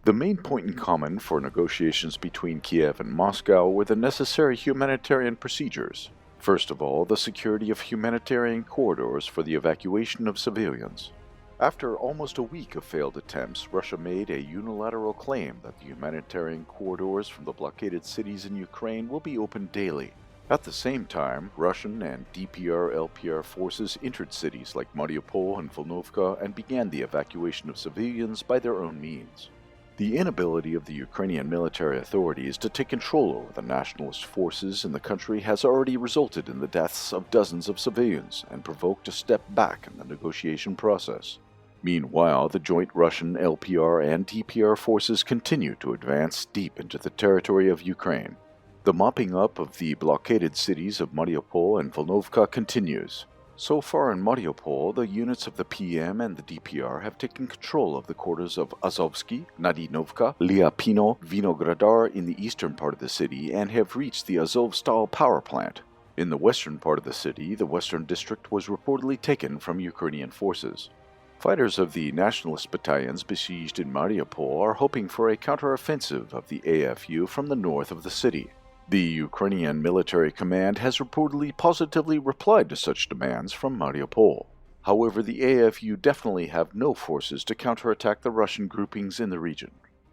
The main point in common for negotiations between Kiev and Moscow were the necessary humanitarian procedures. First of all, the security of humanitarian corridors for the evacuation of civilians. After almost a week of failed attempts, Russia made a unilateral claim that the humanitarian corridors from the blockaded cities in Ukraine will be opened daily. At the same time, Russian and DPR-LPR forces entered cities like Mariupol and Volnovka and began the evacuation of civilians by their own means. The inability of the Ukrainian military authorities to take control over the nationalist forces in the country has already resulted in the deaths of dozens of civilians and provoked a step back in the negotiation process. Meanwhile, the joint Russian LPR and DPR forces continue to advance deep into the territory of Ukraine. The mopping up of the blockaded cities of Mariupol and Volnovka continues. So far in Mariupol, the units of the PM and the DPR have taken control of the quarters of Azovsky, Nadinovka, Lyapino, Vinogradar in the eastern part of the city and have reached the Azovstal power plant. In the western part of the city, the western district was reportedly taken from Ukrainian forces. Fighters of the nationalist battalions besieged in Mariupol are hoping for a counteroffensive of the AFU from the north of the city. The Ukrainian military command has reportedly positively replied to such demands from Mariupol. However, the AFU definitely have no forces to counterattack the Russian groupings in the region.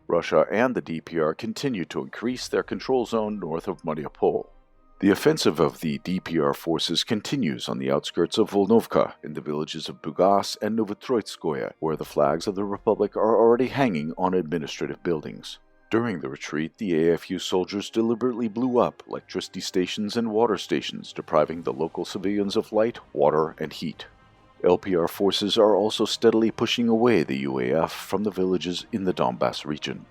Russia and the DPR continue to increase their control zone north of Mariupol. The offensive of the DPR forces continues on the outskirts of Volnovka, in the villages of Bugas and Novotroitskoye, where the flags of the Republic are already hanging on administrative buildings. During the retreat, the AFU soldiers deliberately blew up electricity stations and water stations, depriving the local civilians of light, water, and heat. LPR forces are also steadily pushing away the UAF from the villages in the Donbass region.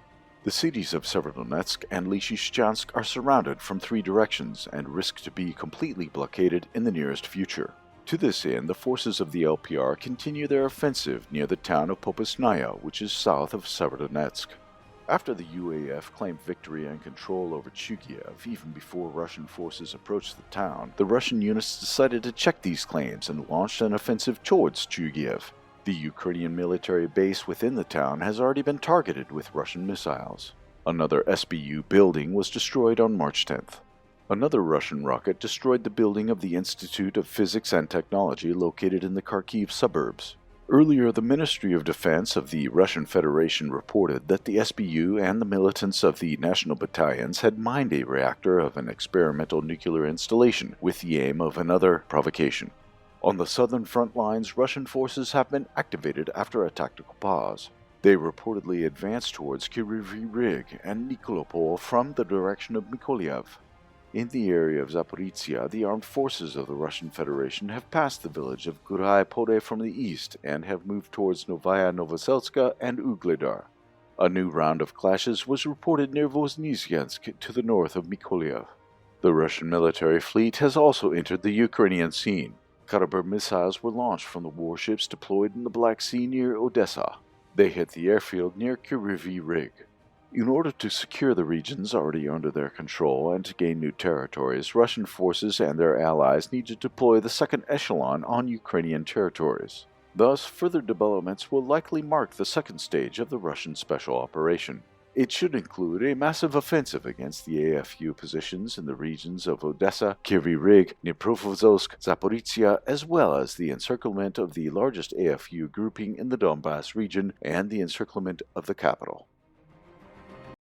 The cities of Severodonetsk and Lysychansk are surrounded from three directions and risk to be completely blockaded in the nearest future. To this end, the forces of the LPR continue their offensive near the town of Popasnaya, which is south of Severodonetsk. After the UAF claimed victory and control over Chugiev, even before Russian forces approached the town, the Russian units decided to check these claims and launched an offensive towards Chugiev. The Ukrainian military base within the town has already been targeted with Russian missiles. Another SBU building was destroyed on March 10th. Another Russian rocket destroyed the building of the Institute of Physics and Technology located in the Kharkiv suburbs. Earlier, the Ministry of Defense of the Russian Federation reported that the SBU and the militants of the national battalions had mined a reactor of an experimental nuclear installation with the aim of another provocation. On the southern front lines, Russian forces have been activated after a tactical pause. They reportedly advanced towards Kryvyi Rih and Nikolopol from the direction of Mykolaiv. In the area of Zaporizhia, the armed forces of the Russian Federation have passed the village of Gurai Pode from the east and have moved towards Novaya Novoselska and Ugledar. A new round of clashes was reported near Voznesensk to the north of Mykolaiv. The Russian military fleet has also entered the Ukrainian scene. Kalibr missiles were launched from the warships deployed in the Black Sea near Odessa. They hit the airfield near Kryvyi Rih. In order to secure the regions already under their control and to gain new territories, Russian forces and their allies need to deploy the second echelon on Ukrainian territories. Thus, further developments will likely mark the second stage of the Russian special operation. It should include a massive offensive against the AFU positions in the regions of Odessa, Kryvyi Rih, Dnipropetrovsk, Zaporizhia, as well as the encirclement of the largest AFU grouping in the Donbass region and the encirclement of the capital.